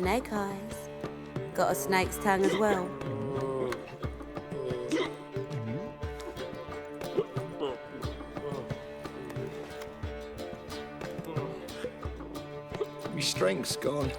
Snake eyes. Got a snake's tongue as well. My strength's gone.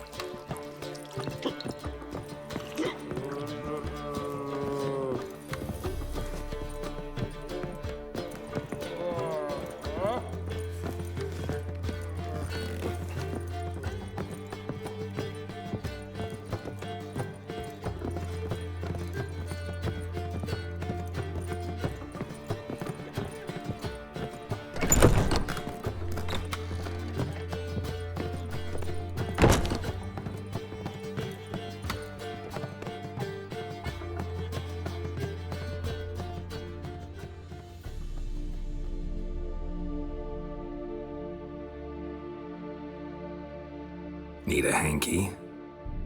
Need a hanky?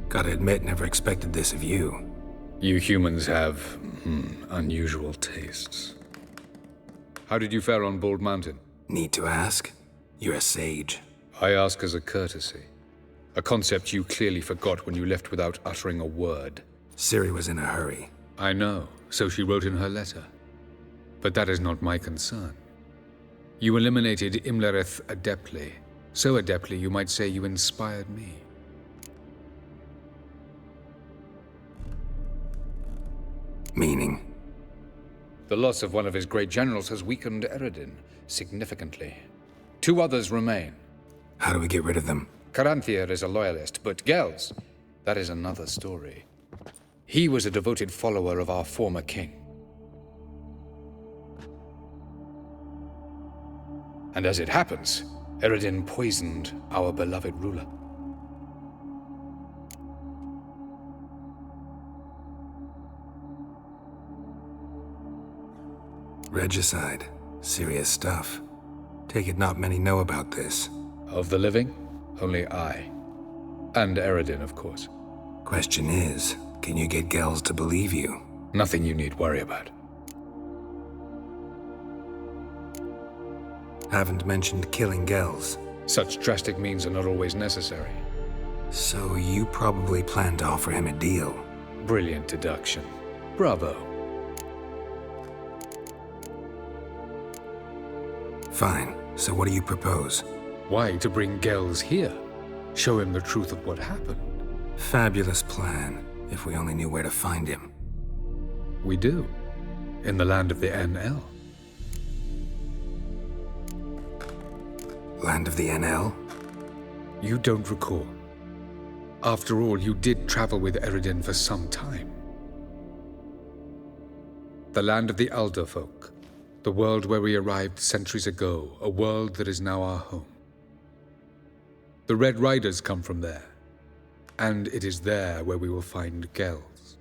Gotta admit, never expected this of you. You humans have, unusual tastes. How did you fare on Bald Mountain? Need to ask? You're a sage. I ask as a courtesy. A concept you clearly forgot when you left without uttering a word. Ciri was in a hurry. I know, so she wrote in her letter. But that is not my concern. You eliminated Imlerith adeptly. So adeptly, you might say you inspired me. Meaning? The loss of one of his great generals has weakened Eredin significantly. 2 others remain. How do we get rid of them? Calenthe is a loyalist, but Gels, that is another story. He was a devoted follower of our former king. And as it happens, Eredin poisoned our beloved ruler. Regicide. Serious stuff. Take it not many know about this. Of the living, only I. And Eredin, of course. Question is, can you get Gels to believe you? Nothing you need worry about. Haven't mentioned killing Gels. Such drastic means are not always necessary. So you probably plan to offer him a deal. Brilliant deduction. Bravo. Fine. So what do you propose? Why to bring Gels here? Show him the truth of what happened. Fabulous plan, if we only knew where to find him. We do. In the land of the NL. Land of the NL? You don't recall. After all, you did travel with Eredin for some time. The land of the Elder folk. The world where we arrived centuries ago. A world that is now our home. The Red Riders come from there. And it is there where we will find Gels.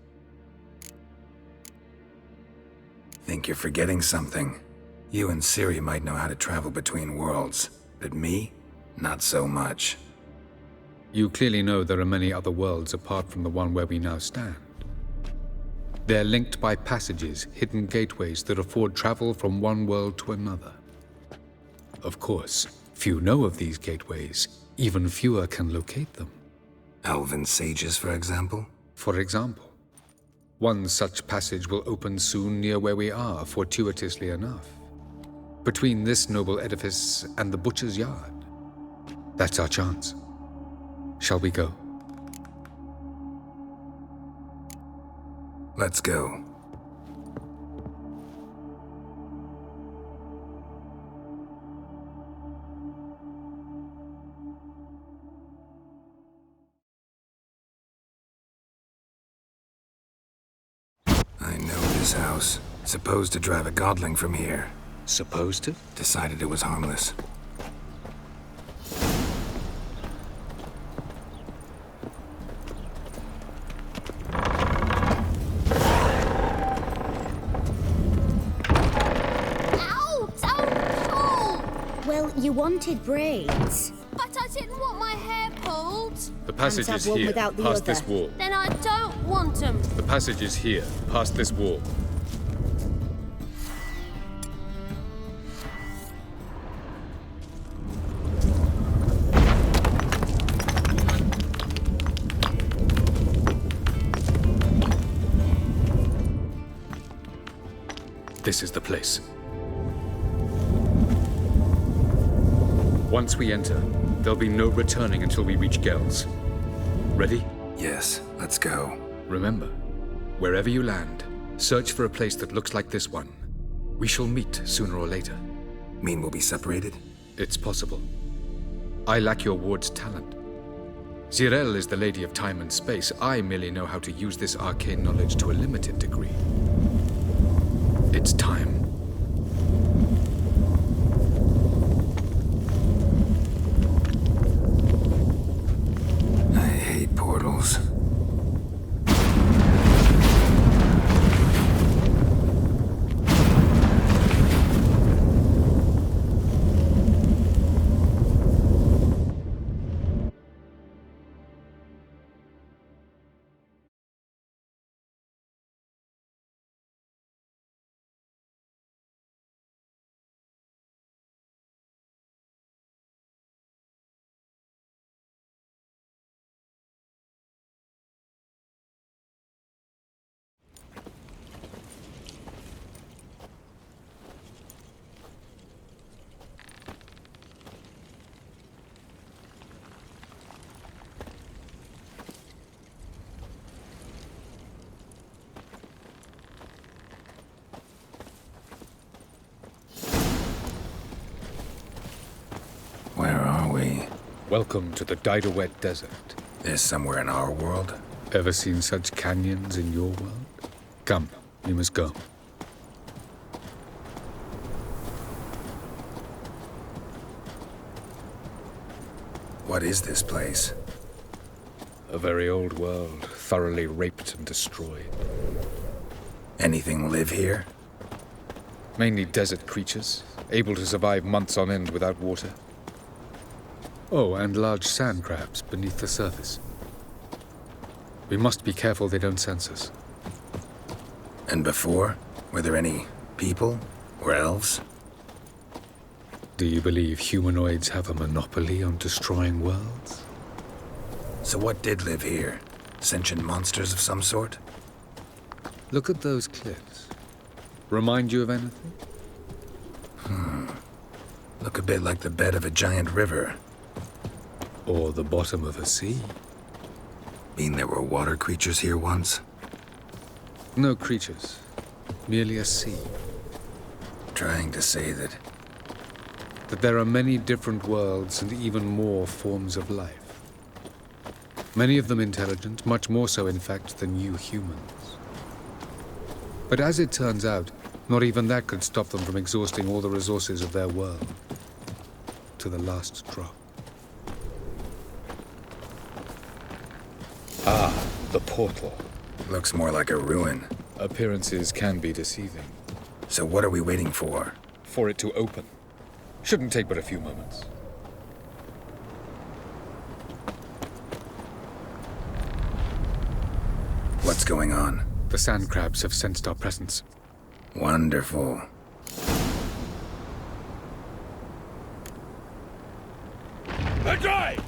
Think you're forgetting something. You and Ciri might know how to travel between worlds. But me? Not so much. You clearly know there are many other worlds apart from the one where we now stand. They're linked by passages, hidden gateways that afford travel from one world to another. Of course, few know of these gateways. Even fewer can locate them. Elven sages, for example? For example. One such passage will open soon near where we are, fortuitously enough. Between this noble edifice and the butcher's yard. That's our chance. Shall we go? Let's go. I know this house. Supposed to drive a godling from here. Supposed to? Decided it was harmless. Ow! So pull! Well, you wanted braids. But I didn't want my hair pulled. The passage have is one here, without the past other. this wall. Then I don't want them. The passage is here, past this wall. This is the place. Once we enter, there'll be no returning until we reach Gel's. Ready? Yes, let's go. Remember, wherever you land, search for a place that looks like this one. We shall meet sooner or later. Mean we'll be separated? It's possible. I lack your ward's talent. Zirel is the lady of time and space. I merely know how to use this arcane knowledge to a limited degree. It's time. I hate portals. Where are we? Welcome to the Didowet Desert. This somewhere in our world? Ever seen such canyons in your world? Come, you must go. What is this place? A very old world, thoroughly raped and destroyed. Anything live here? Mainly desert creatures, able to survive months on end without water. Oh, and large sand crabs beneath the surface. We must be careful they don't sense us. And before? Were there any people? Or elves? Do you believe humanoids have a monopoly on destroying worlds? So what did live here? Sentient monsters of some sort? Look at those cliffs. Remind you of anything? Look a bit like the bed of a giant river. Or the bottom of a sea? Mean there were water creatures here once? No creatures. Merely a sea. Trying to say that That there are many different worlds and even more forms of life. Many of them intelligent, much more so in fact than you humans. But as it turns out, not even that could stop them from exhausting all the resources of their world. To the last drop. Ah, the portal. looks more like a ruin. Appearances can be deceiving. So what are we waiting for? For it to open. Shouldn't take but a few moments. What's going on? The sand crabs have sensed our presence. Wonderful. Adroit!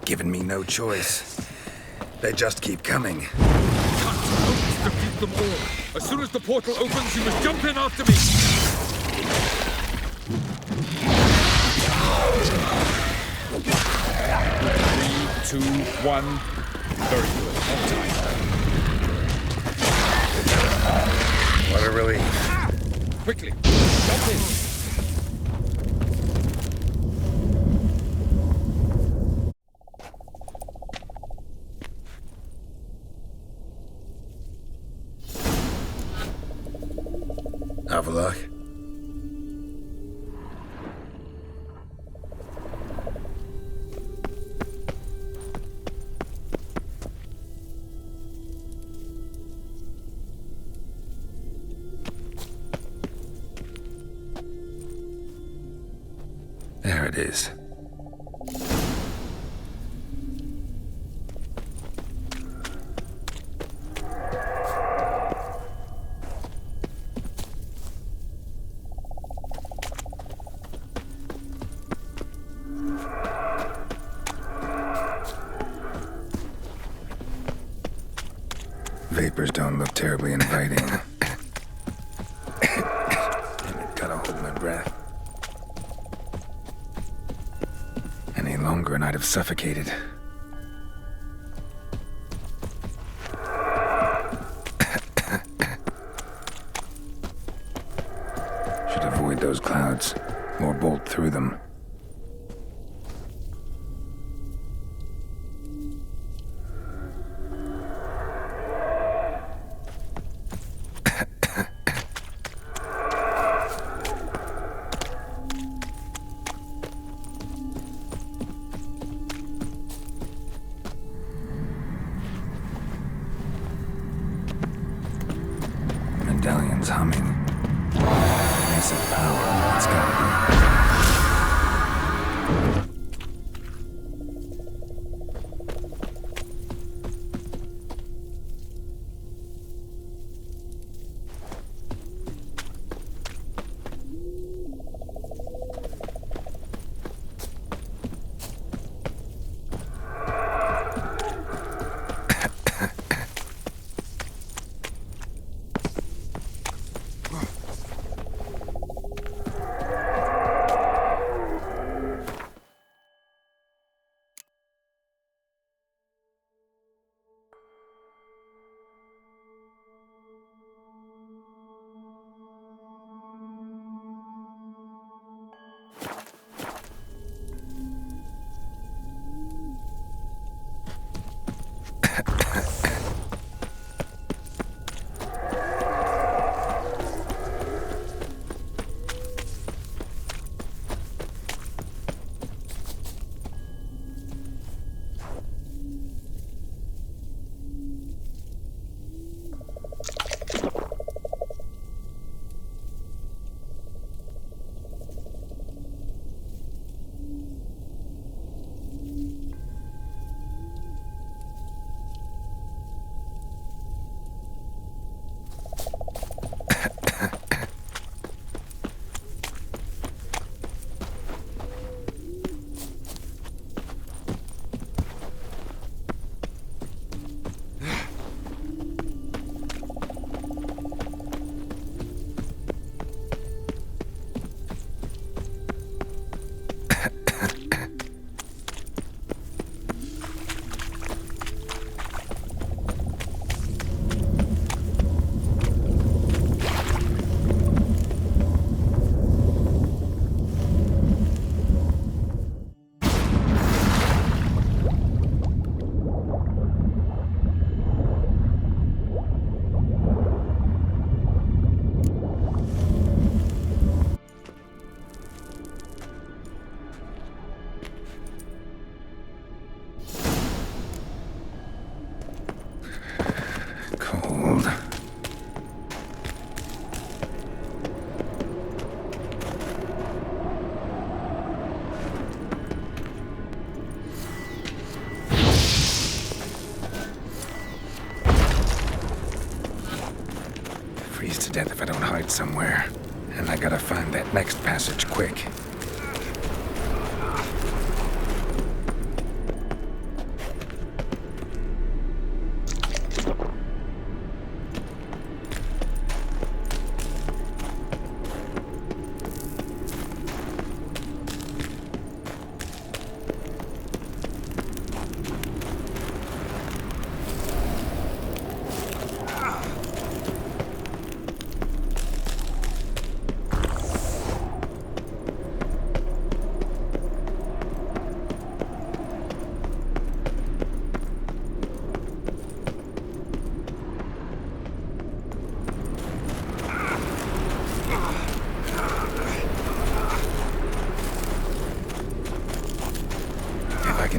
Given me no choice. They just keep coming. Defeat them all. As soon as the portal opens, you must jump in after me. 3, 2, 1. Very good. On time. What a relief. Quickly, jump in. Avalok. There it is. whispers don't look terribly inviting. Damn it, gotta hold my breath. Any longer and I'd have suffocated. Should avoid those clouds, or bolt through them. Medallion's humming. Massive power, it's gotta be. Freeze to death if I don't hide somewhere. And I gotta find that next passage quick.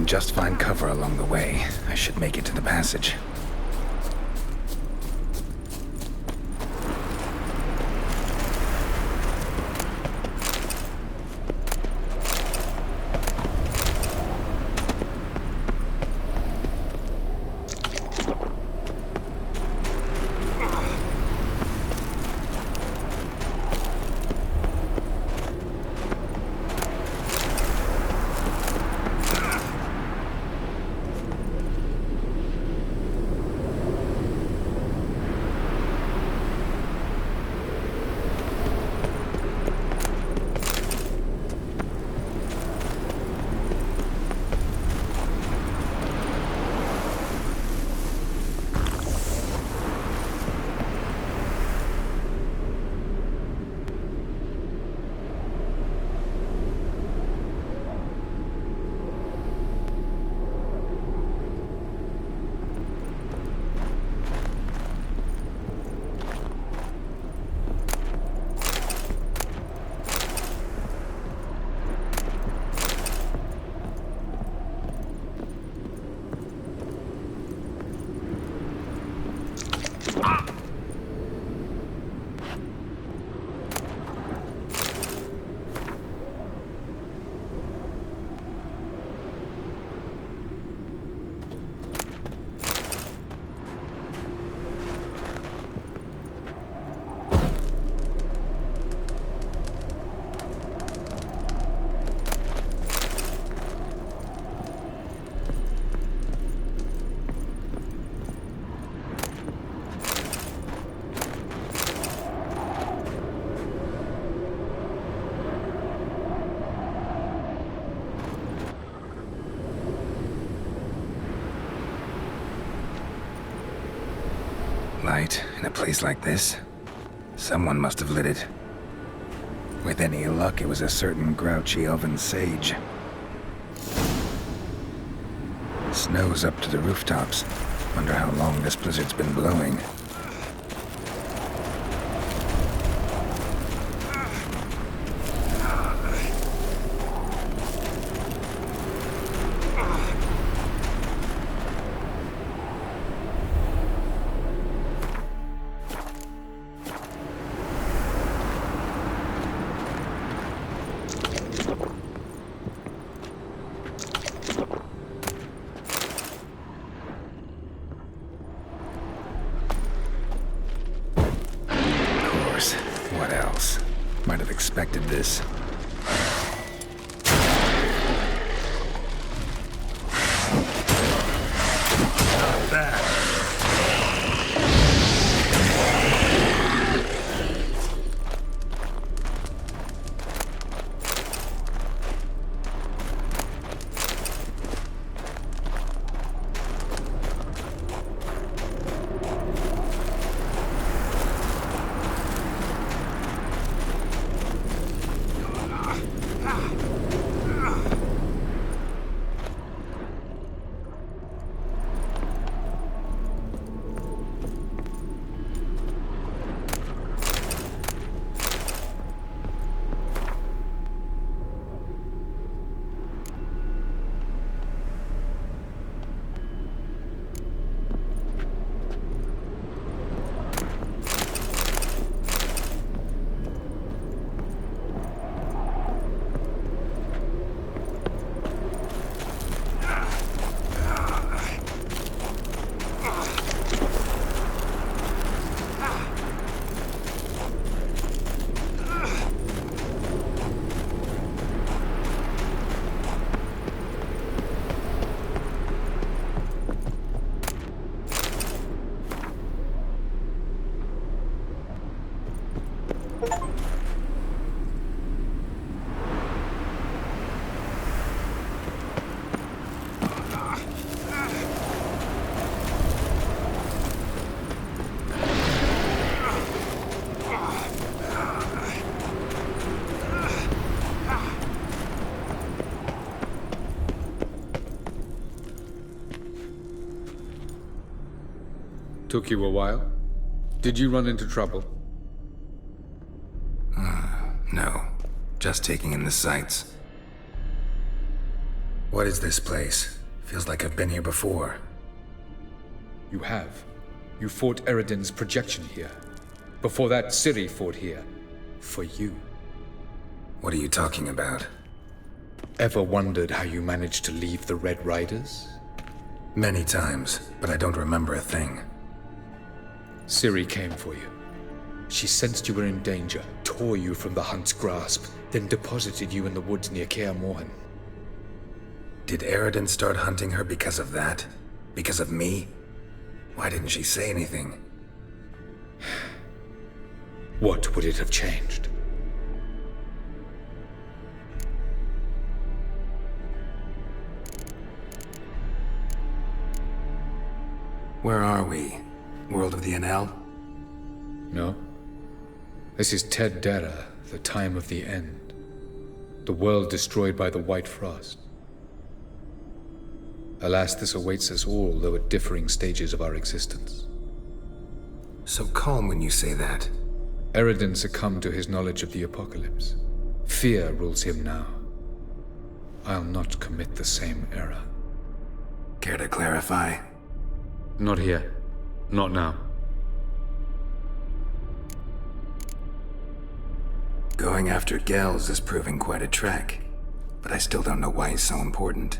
Just find cover along the way. I should make it to the passage. light in a place like this? Someone must have lit it. With any luck, it was a certain grouchy elven sage. Snow's up to the rooftops. Wonder how long this blizzard's been blowing. What else? Might have expected this. Not bad. Took you a while? Did you run into trouble? No. Just taking in the sights. What is this place? Feels like I've been here before. You have. You fought Eredin's projection here. Before that, Ciri fought here. For you. What are you talking about? Ever wondered how you managed to leave the Red Riders? Many times, but I don't remember a thing. Ciri came for you. She sensed you were in danger, tore you from the Hunt's grasp, then deposited you in the woods near Kaer Morhen. Did Eredin start hunting her because of that? Because of me? Why didn't she say anything? What would it have changed? Where are we? World of the NL? No. This is Ted Dara, the time of the end. The world destroyed by the White Frost. Alas, this awaits us all, though at differing stages of our existence. So calm when you say that. Eredin succumbed to his knowledge of the apocalypse. Fear rules him now. I'll not commit the same error. Care to clarify? Not here. Not now. Going after Gels is proving quite a trek, but I still don't know why he's so important.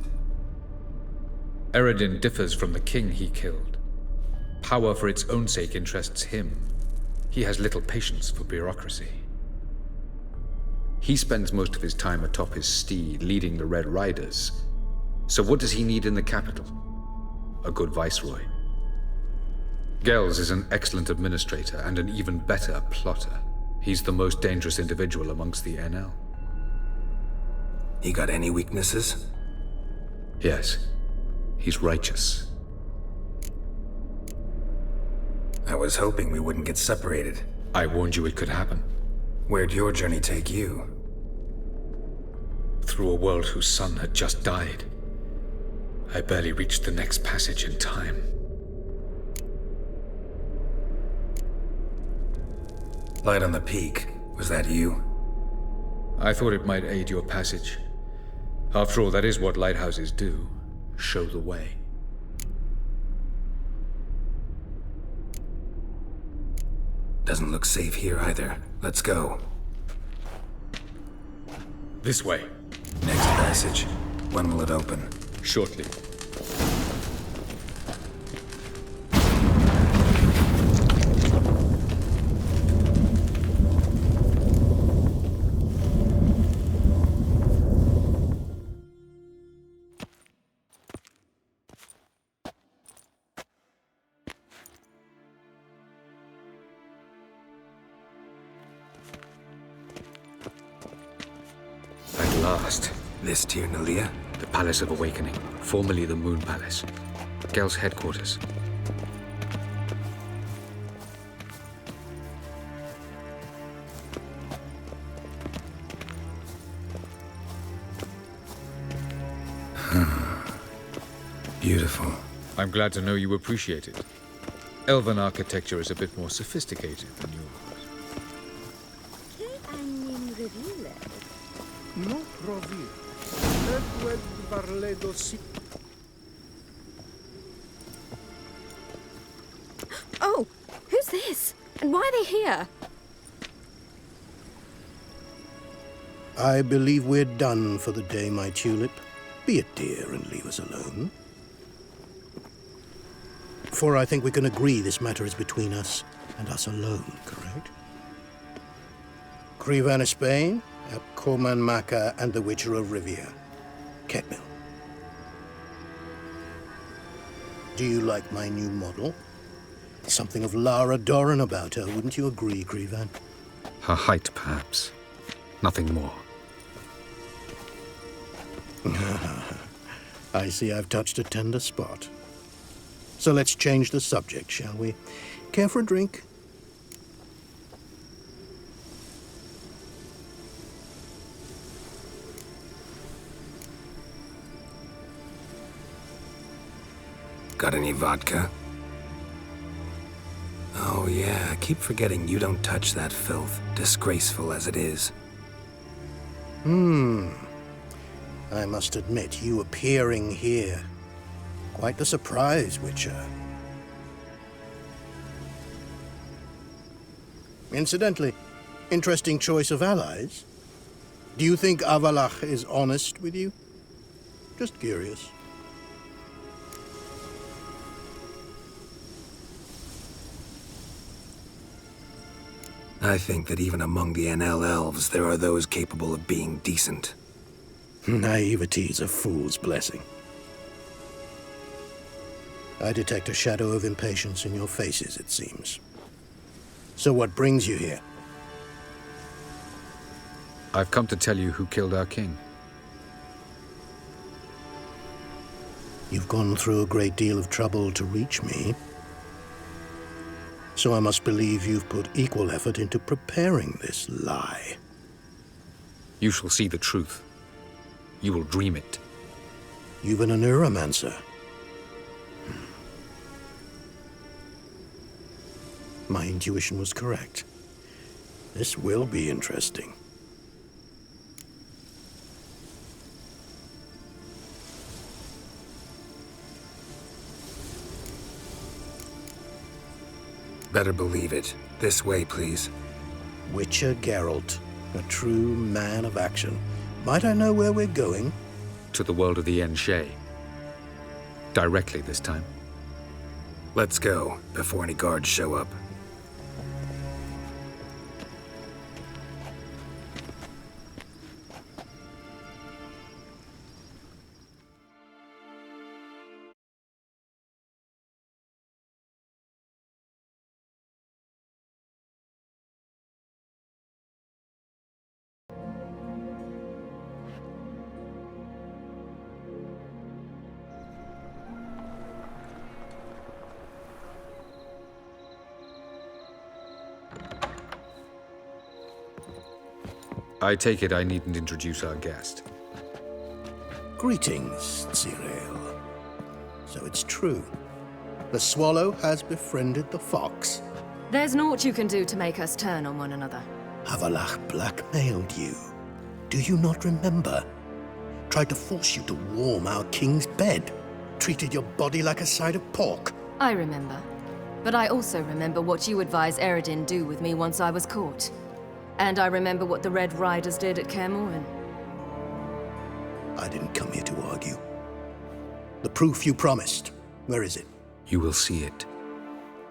Eredin differs from the king he killed. Power for its own sake interests him. He has little patience for bureaucracy. He spends most of his time atop his steed, leading the Red Riders. So what does he need in the capital? A good viceroy. Gels is an excellent administrator and an even better plotter. He's the most dangerous individual amongst the NL. He got any weaknesses? Yes. He's righteous. I was hoping we wouldn't get separated. I warned you it could happen. Where'd your journey take you? Through a world whose son had just died. I barely reached the next passage in time. Light on the peak. Was that you? I thought it might aid your passage. After all, that is what lighthouses do. Show the way. Doesn't look safe here either. Let's go. This way. Next passage. When will it open? Shortly. At last. This Tir Nalia? The Palace of Awakening, formerly the Moon Palace. Gel's headquarters. Beautiful. I'm glad to know you appreciate it. Elven architecture is a bit more sophisticated than yours. No provir. Oh, who's this? And why are they here? I believe we're done for the day, my tulip. Be a dear and leave us alone. For I think we can agree this matter is between us and us alone, correct? Crivan of Spain, at Corman Maca and the Witcher of Rivia. Ketmill. Do you like my new model? Something of Lara Doran about her, wouldn't you agree, Crivan? Her height, perhaps. Nothing more. I see I've touched a tender spot. So let's change the subject, shall we? Care for a drink? Got any vodka? Oh yeah, I keep forgetting you don't touch that filth, disgraceful as it is. I must admit, you appearing here. Quite the surprise, Witcher. Incidentally, interesting choice of allies. Do you think Avalach is honest with you? Just curious. I think that even among the NL elves, there are those capable of being decent. Naivety is a fool's blessing. I detect a shadow of impatience in your faces, it seems. So what brings you here? I've come to tell you who killed our king. You've gone through a great deal of trouble to reach me. So I must believe you've put equal effort into preparing this lie. You shall see the truth. You will dream it. You've been a neuromancer. My intuition was correct. This will be interesting. Better believe it. This way, please. Witcher Geralt, a true man of action. Might I know where we're going? To the world of the Enshe. Directly this time. Let's go, before any guards show up. I take it I needn't introduce our guest. Greetings, Cyril. So it's true. The swallow has befriended the fox. There's naught you can do to make us turn on one another. Avalach blackmailed you. Do you not remember? Tried to force you to warm our king's bed. Treated your body like a side of pork. I remember. But I also remember what you advised Eredin do with me once I was caught. And I remember what the Red Riders did at Kaer Morhen. I didn't come here to argue. The proof you promised, where is it? You will see it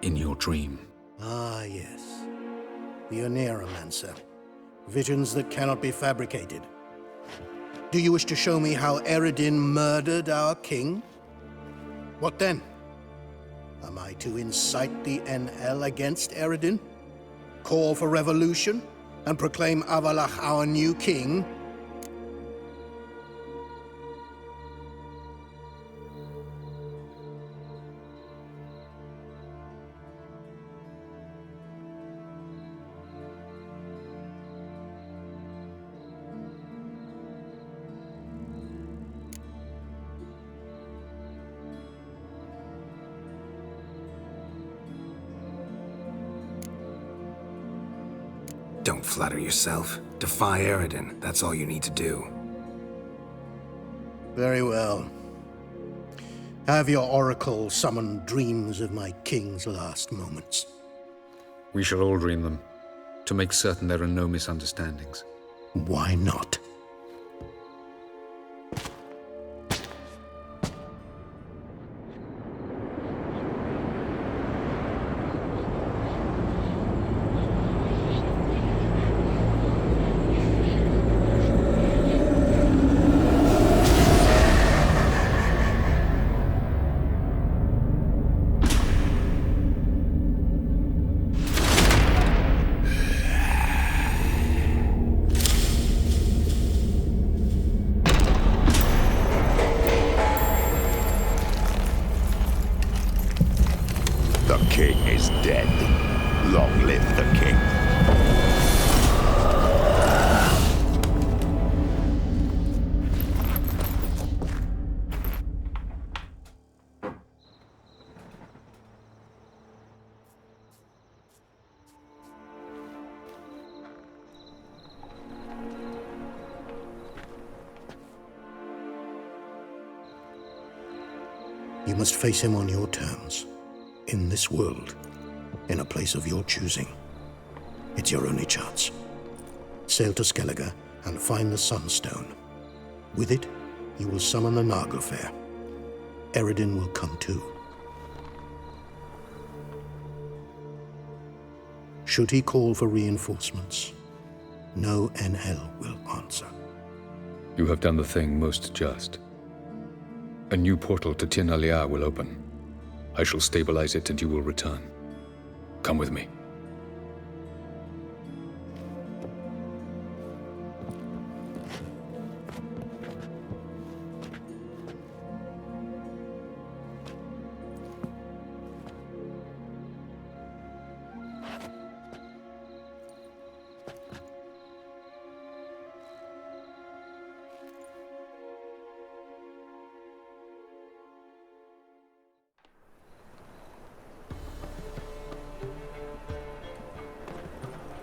in your dream. Ah, yes. The Oneromancer. Visions that cannot be fabricated. Do you wish to show me how Eredin murdered our king? What then? Am I to incite the NL against Eredin? Call for revolution? And proclaim Avalach our new king? Don't flatter yourself. Defy Eredin. That's all you need to do. Very well. Have your oracle summon dreams of my king's last moments. We shall all dream them, to make certain there are no misunderstandings. Why not? The king is dead. Long live the king. You must face him on your terms. In this world, in a place of your choosing. It's your only chance. Sail to Skellige and find the Sunstone. With it, you will summon the Nagelfair. Eredin will come too. Should he call for reinforcements, no NL will answer. You have done the thing most just. A new portal to Tir na Liar will open. I shall stabilize it and you will return. Come with me.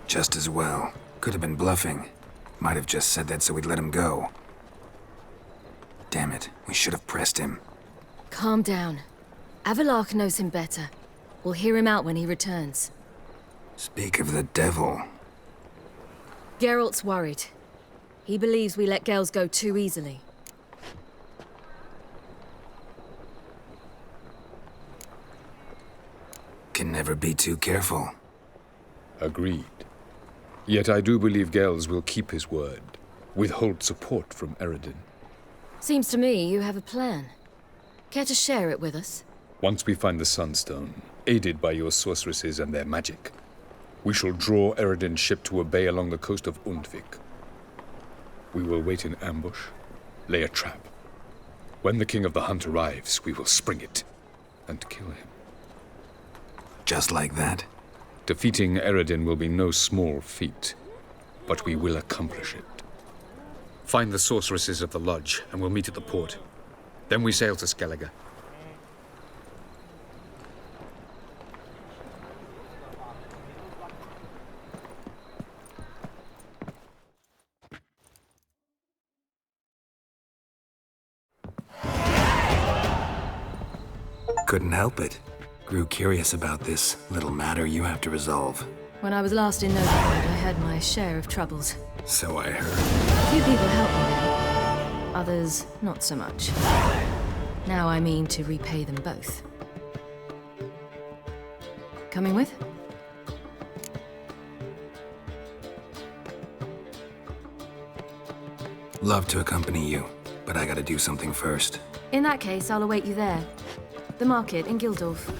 Just as well. Could have been bluffing. Might have just said that so we'd let him go. Damn it, we should have pressed him. Calm down. Avalach knows him better. We'll hear him out when he returns. Speak of the devil. Geralt's worried. He believes we let girls go too easily. Can never be too careful. Agreed. Yet I do believe Gels will keep his word, withhold support from Eredin. Seems to me you have a plan. Care to share it with us? Once we find the Sunstone, aided by your sorceresses and their magic, we shall draw Eredin's ship to a bay along the coast of Undvik. We will wait in ambush, lay a trap. When the King of the Hunt arrives, we will spring it and kill him. Just like that? Defeating Eredin will be no small feat. but we will accomplish it. Find the sorceresses of the lodge, and we'll meet at the port. Then we sail to Skellige. Couldn't help it. Grew curious about this little matter you have to resolve. When I was last in Novigrad, I had my share of troubles. So I heard. A few people helped me now. Others, not so much. Now I mean to repay them both. Coming with? Love to accompany you, but I gotta do something first. In that case, I'll await you there. The market in Gildorf.